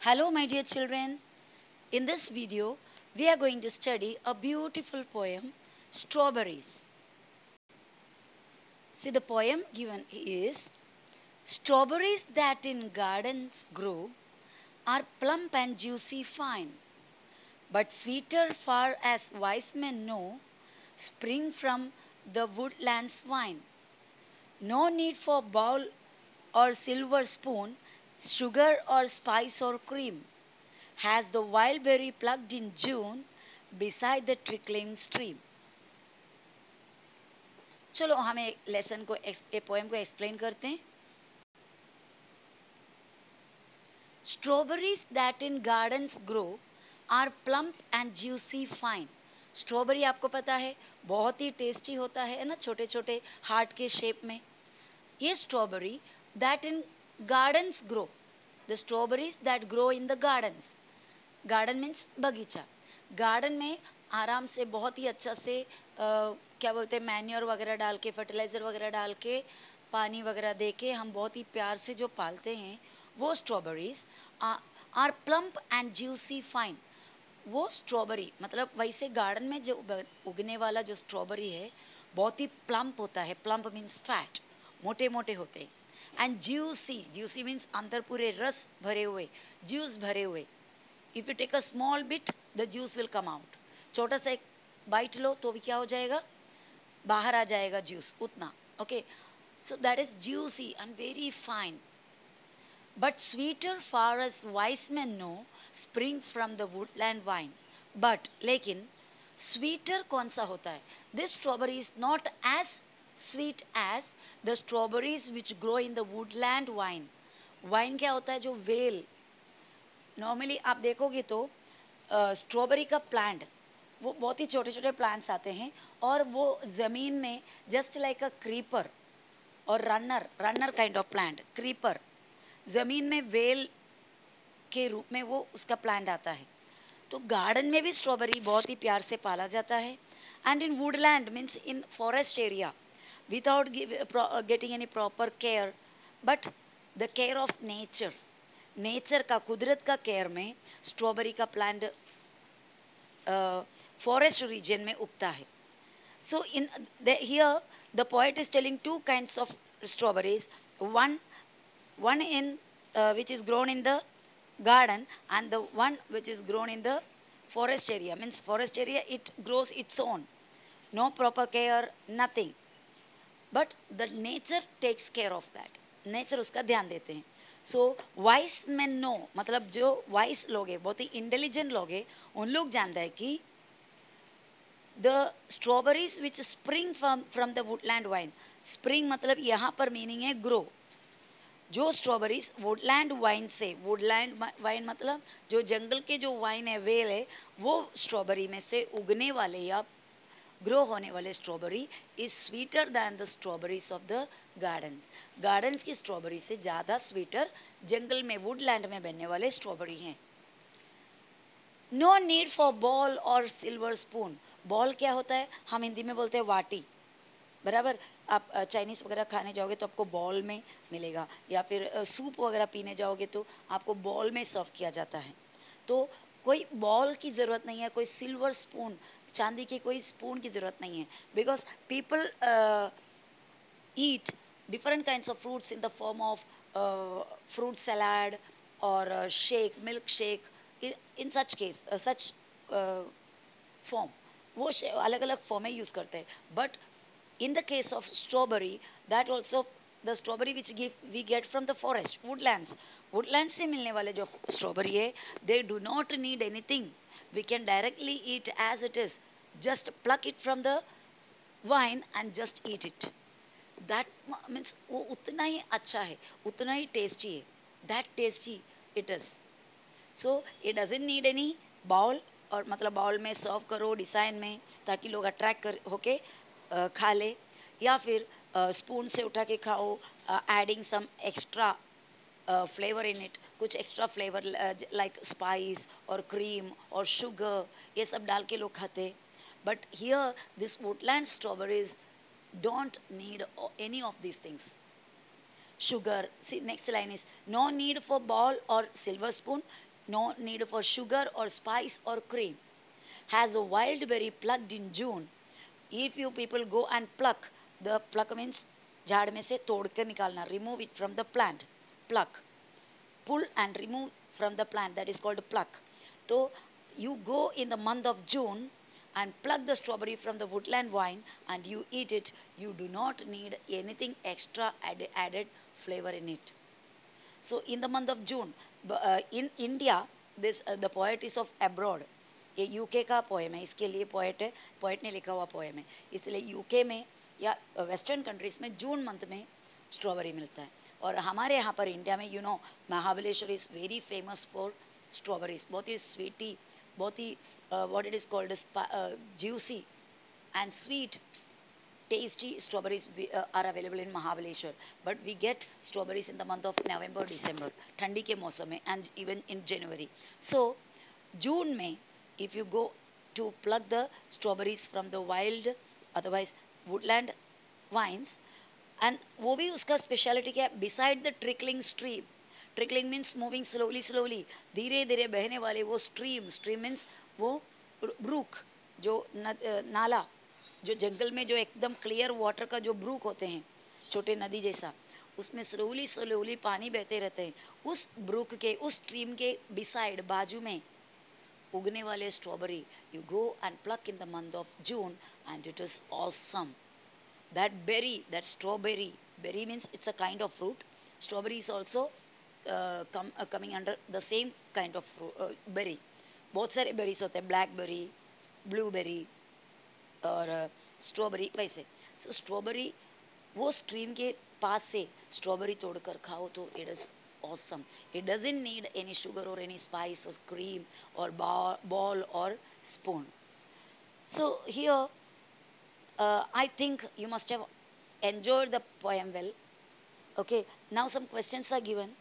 Hello my dear children, in this video we are going to study a beautiful poem, Strawberries. See, the poem given is: Strawberries that in gardens grow are plump and juicy fine, but sweeter far as wise men know, spring from the woodland's vine. No need for bowl or silver spoon, sugar or spice or cream, has the wild berry plucked in June beside the trickling stream. चलो हम एक lesson को एक poem को explain करते हैं. Strawberries that in gardens grow are plump and juicy fine. Strawberry आपको पता है बहुत ही टेस्टी होता है ना, छोटे छोटे हार्ट के शेप में. ये strawberry that in gardens grow, the strawberries that grow in the gardens. Garden means बगीचा. गार्डन में आराम से बहुत ही अच्छा से क्या बोलते हैं, मैन्योर वगैरह डाल के, फर्टिलाइज़र वगैरह डाल के, पानी वगैरह दे के हम बहुत ही प्यार से जो पालते हैं, वो strawberries are plump and juicy fine. वो स्ट्रॉबेरी मतलब वैसे गार्डन में जो उगने वाला जो स्ट्रॉबेरी है बहुत ही प्लम्प होता है. प्लम्प मीन्स फैट, मोटे मोटे होते हैं. एंड ज्यूसी, ज्यूसी मीन्स अंदर पूरे रस भरे हुए, ज्यूस भरे हुए. If you take a small bit the juice will come out. छोटा सा एक बाइट लो तो भी क्या हो जाएगा, बाहर आ जाएगा ज्यूस, उतना. Okay, so that is juicy and very fine. But sweeter far as wise man know, spring from the woodland vine. But लेकिन स्वीटर कौन सा होता है? This strawberry is not as sweet as the strawberries which grow in the woodland vine. Vine क्या होता है? जो well. Normally आप देखोगे तो स्ट्रॉबेरी का प्लांट, वो बहुत ही छोटे छोटे प्लांट्स आते हैं और वो ज़मीन में जस्ट लाइक अ क्रीपर और runner, runner kind of plant, creeper, ज़मीन में वेल के रूप में वो उसका प्लांट आता है. तो गार्डन में भी स्ट्रॉबेरी बहुत ही प्यार से पाला जाता है. And in Woodland means in forest area, without getting any proper care, but the care of nature, nature का, कुदरत का केयर में स्ट्रॉबेरी का प्लांट फॉरेस्ट रीजन में उगता है. So in here the poet is telling two kinds of strawberries. one in which is grown in the garden and the one which is grown in the forest area. Means forest area it grows its own, no proper care, nothing, but the nature takes care of that. nature उसका ध्यान देते हैं. सो vice man no, मतलब जो vice लोग हैं, बहुत ही intelligent लोग हैं, उन लोग जानते हैं कि the strawberries which spring from the woodland wine. Spring मतलब यहाँ पर मीनिंग है ग्रो. जो स्ट्रॉबेरीज वुडलैंड वाइन से, वुडलैंड वाइन मतलब जो जंगल के जो वाइन है, वेल है, वो स्ट्रॉबेरी में से उगने वाले या ग्रो होने वाले strawberry is sweeter than the strawberries of the gardens. Gardens की स्ट्रॉबेरी से ज़्यादा स्वीटर जंगल में, वुडलैंड में बनने वाले स्ट्रॉबेरी हैं. नो नीड फॉर बॉल और सिल्वर स्पून. बॉल क्या होता है? हम हिंदी में बोलते हैं वाटी, बराबर. आप चाइनीज़ वगैरह खाने जाओगे तो आपको बॉल में मिलेगा, या फिर सूप वगैरह पीने जाओगे तो आपको बॉल में सर्व किया जाता है. तो कोई बॉल की ज़रूरत नहीं है, कोई सिल्वर स्पून, चांदी की कोई स्पून की ज़रूरत नहीं है. Because people eat different kinds of fruits in the form of fruit salad और शेक, मिल्क शेक. इन सच केस, सच फॉर्म, वो अलग अलग फॉर्म में यूज़ करते हैं. But in the case of strawberry, that also the strawberry which we get from the forest, woodlands, woodlands से मिलने वाले जो strawberry है, they do not need anything. We can directly eat as it is. Just pluck it from the vine and just eat it. That means वो उतना ही अच्छा है, उतना ही tasty है. That tasty it is. So it doesn't need any bowl, और मतलब bowl में सर्व करो डिज़ाइन में ताकि लोग अट्रैक्ट कर होके खा ले, या फिर स्पून से उठा के खाओ, adding some extra flavour in it, कुछ एक्स्ट्रा फ्लेवर लाइक स्पाइस और क्रीम और शुगर, ये सब डाल के लोग खाते. But here this woodland strawberries don't need any of this things. sugar. See, next line is no need for bowl or silver spoon. no need for sugar or spice or cream. Has a wild berry plucked in June. If you people go and pluck, the pluck means झाड़ में से तोड़ कर निकालना, remove it from the plant, pluck, pull and remove from the plant, that is called pluck. So you go in the month of June and pluck the strawberry from the woodland vine and you eat it. You do not need anything extra added flavor in it. So in the month of June, in India, this the poet is of abroad. ये UK का poem है, इसके लिए poet ने लिखा हुआ poem है, इसलिए यूके में या वेस्टर्न कंट्रीज में जून मंथ में स्ट्रॉबेरी मिलता है. और हमारे यहाँ पर इंडिया में Mahabaleshwar is very famous for strawberries. बहुत ही स्वीटी, बहुत ही what it is called juicy and sweet tasty strawberries are available in Mahabaleshwar, but we get strawberries in the month of November, December, ठंडी के मौसम में, and even in January. So June में if you go to pluck the strawberries from the wild, otherwise woodland vines, and वो भी उसका speciality क्या है, beside the trickling stream. Trickling means moving slowly slowly, धीरे धीरे बहने वाले वो stream. Stream means वो brook, जो नाला, जो जंगल में जो एकदम क्लियर वाटर का जो ब्रूक होते हैं, छोटे नदी जैसा, उसमें स्लोली स्लोली पानी बहते रहते हैं. उस ब्रूक के, उस स्ट्रीम के बिसाइड, बाजू में उगने वाले strawberry, you go and pluck in the month of June and it is awesome. That berry, that strawberry, berry means it's a kind of fruit. Strawberry is also coming under the same kind of berry. बहुत सारे berries होते हैं, blackberry, blueberry और strawberry वैसे. सो strawberry वो stream के पास से strawberry तोड़कर खाओ तो it is awesome. It doesn't need any sugar और एनी स्पाइस और क्रीम और बॉल और spoon. So here I think you must have enjoyed the poem well. Okay, now some questions are given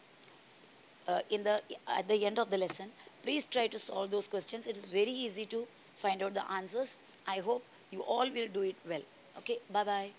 at the end of the lesson. Please try to solve those questions. It is very easy to find out the answers. I hope you all will do it well. Okay, bye bye.